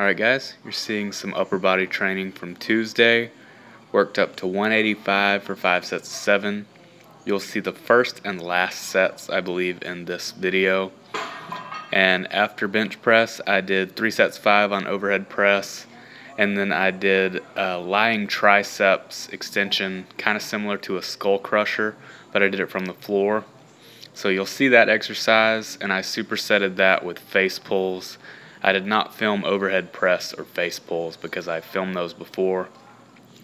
Alright guys, you're seeing some upper body training from Tuesday. Worked up to 185 for 5 sets of 7. You'll see the first and last sets, I believe, in this video. And after bench press, I did 3 sets 5 on overhead press. And then I did a lying triceps extension, kind of similar to a skull crusher, but I did it from the floor. So you'll see that exercise, and I supersetted that with face pulls. I did not film overhead press or face pulls because I filmed those before,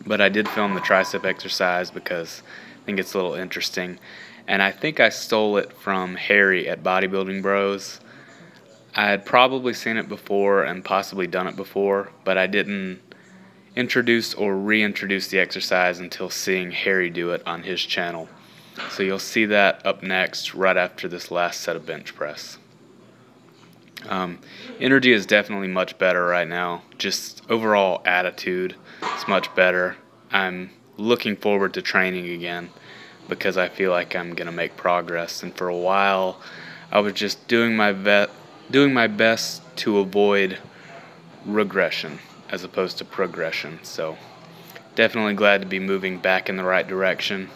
but I did film the tricep exercise because I think it's a little interesting. And I think I stole it from Harry at Bodybuilding Bros. I had probably seen it before and possibly done it before, but I didn't introduce or reintroduce the exercise until seeing Harry do it on his channel. So you'll see that up next right after this last set of bench press. Energy is definitely much better right now. Just overall attitude is much better. I'm looking forward to training again because I feel like I'm going to make progress. And for a while, I was just doing my best to avoid regression as opposed to progression. So definitely glad to be moving back in the right direction.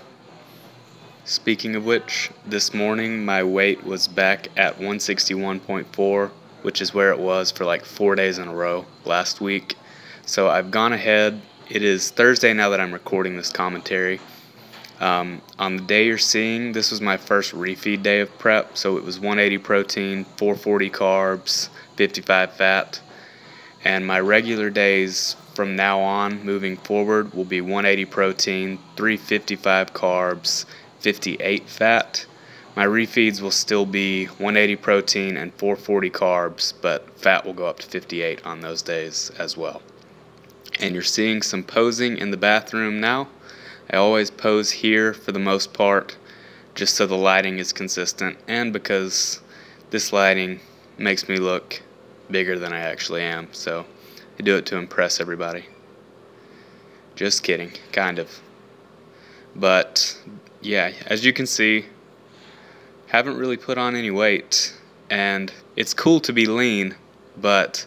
Speaking of which, this morning my weight was back at 161.4, which is where it was for like 4 days in a row last week. So I've gone ahead. It is Thursday now that I'm recording this commentary. On the day you're seeing, this was my first refeed day of prep, so it was 180 protein, 440 carbs, 55 fat. And my regular days from now on, moving forward, will be 180 protein, 355 carbs, 58 fat. My refeeds will still be 180 protein and 440 carbs, but fat will go up to 58 on those days as well. And you're seeing some posing in the bathroom now. I always pose here for the most part, just so the lighting is consistent, and because this lighting makes me look bigger than I actually am, so I do it to impress everybody. Just kidding, kind of. But yeah, as you can see, haven't really put on any weight, and it's cool to be lean, but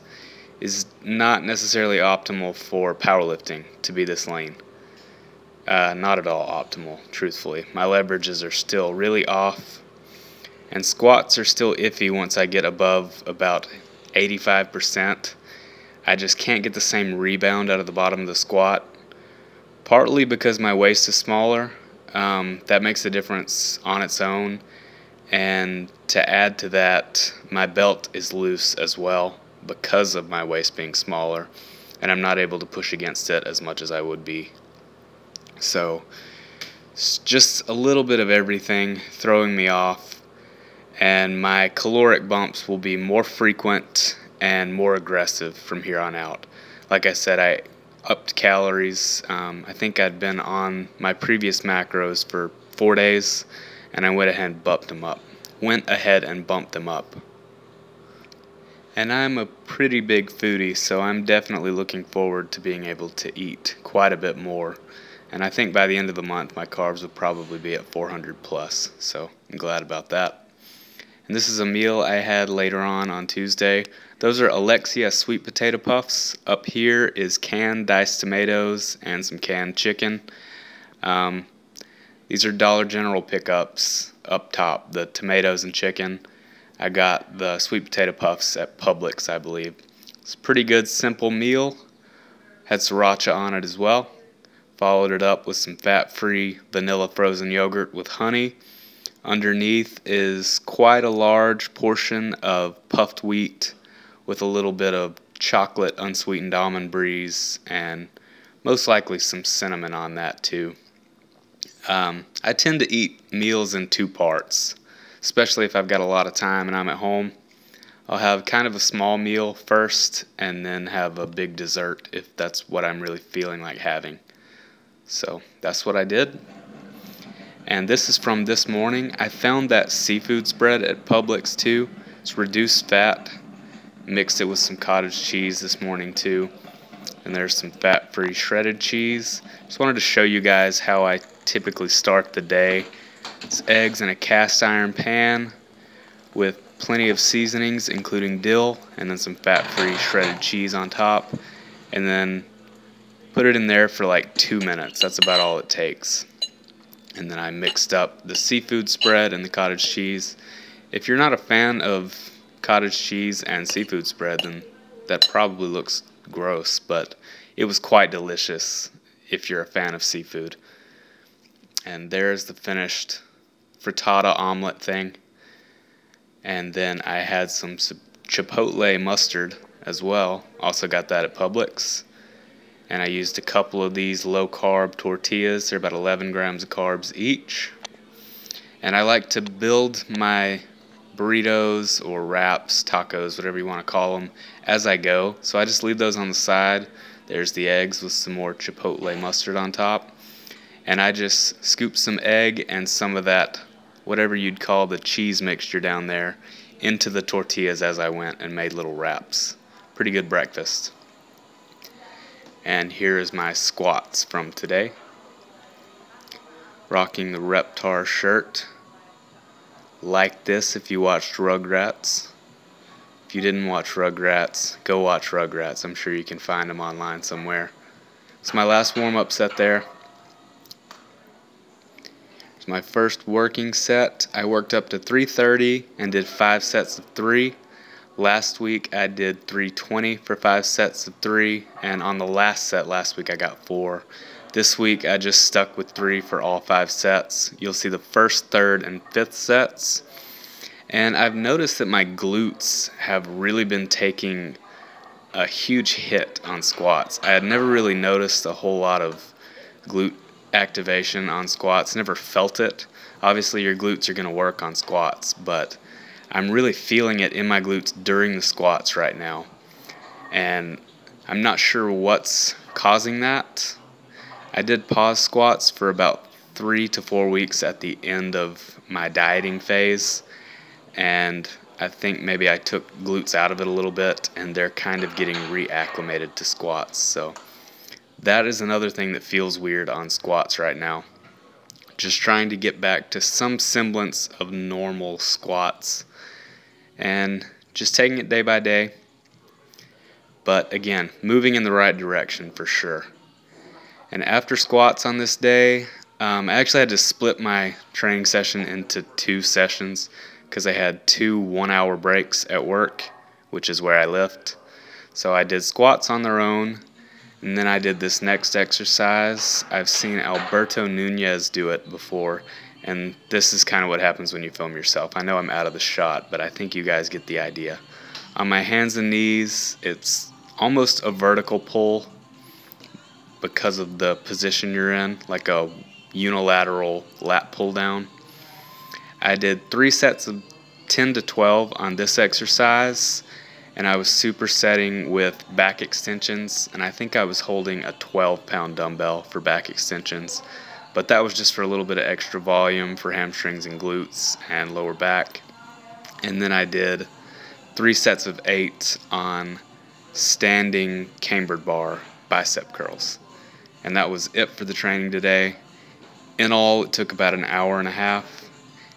is not necessarily optimal for powerlifting to be this lean. Not at all optimal, truthfully. My leverages are still really off, and squats are still iffy once I get above about 85%. I just can't get the same rebound out of the bottom of the squat, partly because my waist is smaller. That makes a difference on its own, and to add to that, my belt is loose as well because of my waist being smaller, and I'm not able to push against it as much as I would be. So it's just a little bit of everything throwing me off, and my caloric bumps will be more frequent and more aggressive from here on out. Like I said, I upped calories. I think I'd been on my previous macros for 4 days, and I went ahead and bumped them up. And I'm a pretty big foodie, so I'm definitely looking forward to being able to eat quite a bit more. And I think by the end of the month, my carbs will probably be at 400 plus, so I'm glad about that. And this is a meal I had later on Tuesday. Those are Alexia sweet potato puffs. Up here is canned diced tomatoes and some canned chicken. These are Dollar General pickups up top, the tomatoes and chicken. I got the sweet potato puffs at Publix, I believe. It's a pretty good, simple meal. Had sriracha on it as well. Followed it up with some fat-free vanilla frozen yogurt with honey. Underneath is quite a large portion of puffed wheat with a little bit of chocolate unsweetened almond breeze and most likely some cinnamon on that too. I tend to eat meals in 2 parts, especially if I've got a lot of time and I'm at home. I'll have kind of a small meal first and then have a big dessert if that's what I'm really feeling like having. So that's what I did. And this is from this morning. I found that seafood spread at Publix too. It's reduced fat. Mixed it with some cottage cheese this morning too. And there's some fat-free shredded cheese. Just wanted to show you guys how I typically start the day. It's eggs in a cast iron pan with plenty of seasonings, including dill, and then some fat-free shredded cheese on top, and then put it in there for like 2 minutes. That's about all it takes. And then I mixed up the seafood spread and the cottage cheese. If you're not a fan of cottage cheese and seafood spread, then that probably looks gross, but it was quite delicious if you're a fan of seafood. And there's the finished frittata omelet thing. And then I had some chipotle mustard as well. Also got that at Publix. And I used a couple of these low-carb tortillas. They're about 11 grams of carbs each. And I like to build my burritos or wraps, tacos, whatever you want to call them, as I go. So I just leave those on the side. There's the eggs with some more chipotle mustard on top. And I just scoop some egg and some of that, whatever you'd call the cheese mixture down there, into the tortillas as I went and made little wraps. Pretty good breakfast. And here is my squats from today. Rocking the Reptar shirt. Like this if you watched Rugrats. If you didn't watch Rugrats, go watch Rugrats. I'm sure you can find them online somewhere. It's my last warm-up set there. It's my first working set. I worked up to 330 and did 5 sets of 3. Last week I did 320 for 5 sets of 3, and on the last set last week I got 4. This week I just stuck with 3 for all 5 sets. You'll see the first, third, and fifth sets. And I've noticed that my glutes have really been taking a huge hit on squats. I had never really noticed a whole lot of glute activation on squats, never felt it. Obviously your glutes are going to work on squats, but I'm really feeling it in my glutes during the squats right now. And I'm not sure what's causing that. I did pause squats for about 3 to 4 weeks at the end of my dieting phase, and I think maybe I took glutes out of it a little bit, and they're kind of getting reacclimated to squats. So that is another thing that feels weird on squats right now. Just trying to get back to some semblance of normal squats and just taking it day by day. But again, moving in the right direction for sure. And after squats on this day, I actually had to split my training session into 2 sessions because I had 2 1-hour breaks at work, which is where I lift. So I did squats on their own, and then I did this next exercise. I've seen Alberto Nunez do it before, and this is kind of what happens when you film yourself. I know I'm out of the shot, but I think you guys get the idea. On my hands and knees, it's almost a vertical pull because of the position you're in, like a unilateral lat pull down. I did 3 sets of 10 to 12 on this exercise, and I was supersetting with back extensions, and I think I was holding a 12-pound dumbbell for back extensions, but that was just for a little bit of extra volume for hamstrings and glutes and lower back. And then I did 3 sets of 8 on standing cambered bar bicep curls. And that was it for the training today. In all, it took about an hour and a half.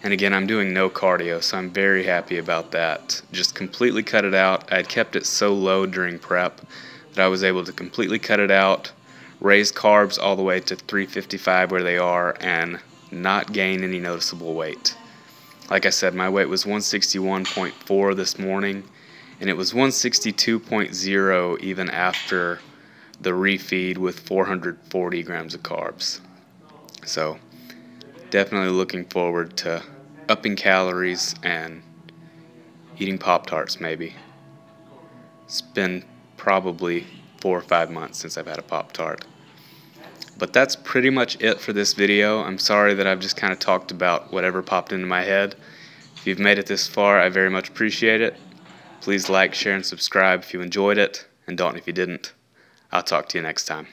And again, I'm doing no cardio, so I'm very happy about that. Just completely cut it out. I had kept it so low during prep that I was able to completely cut it out, raise carbs all the way to 355 where they are, and not gain any noticeable weight. Like I said, my weight was 161.4 this morning, and it was 162.0 even after the refeed with 440 grams of carbs. So definitely looking forward to upping calories and eating Pop-Tarts maybe. It's been probably 4 or 5 months since I've had a Pop-Tart. But that's pretty much it for this video. I'm sorry that I've just kind of talked about whatever popped into my head. If you've made it this far, I very much appreciate it. Please like, share, and subscribe if you enjoyed it, and don't if you didn't. I'll talk to you next time.